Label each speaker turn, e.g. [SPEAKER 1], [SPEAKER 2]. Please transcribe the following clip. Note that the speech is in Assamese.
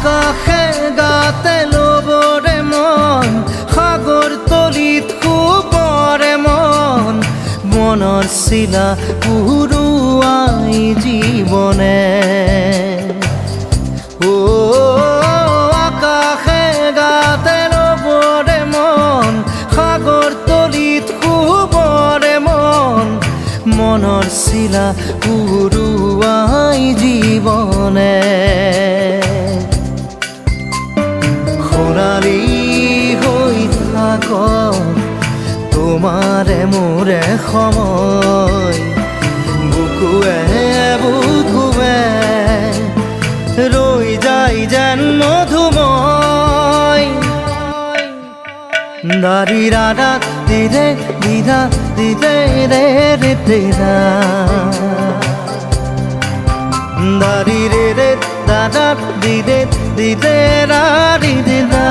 [SPEAKER 1] আকাশে গাতে ল'বৰে মন সাগৰ তলিত শুবৰে মন মনৰ চিলা উৰুৱাই জীৱনে আকাশে গাতে ল'বৰে মন সাগৰ তলিত শুবৰে মন মনৰ চিলা উৰুৱাই জীৱনে খৰালি হৈ থাক তোমাৰে মোৰে সময় বুকুৱে বুকুৱে ৰৈ যায় যেন মধুময় দাৰি ৰাধা দিদে দিদা দিদে ৰে ৰে দিদা দাৰি ৰে ৰে দাদা দিদে দিদে ৰা দিদা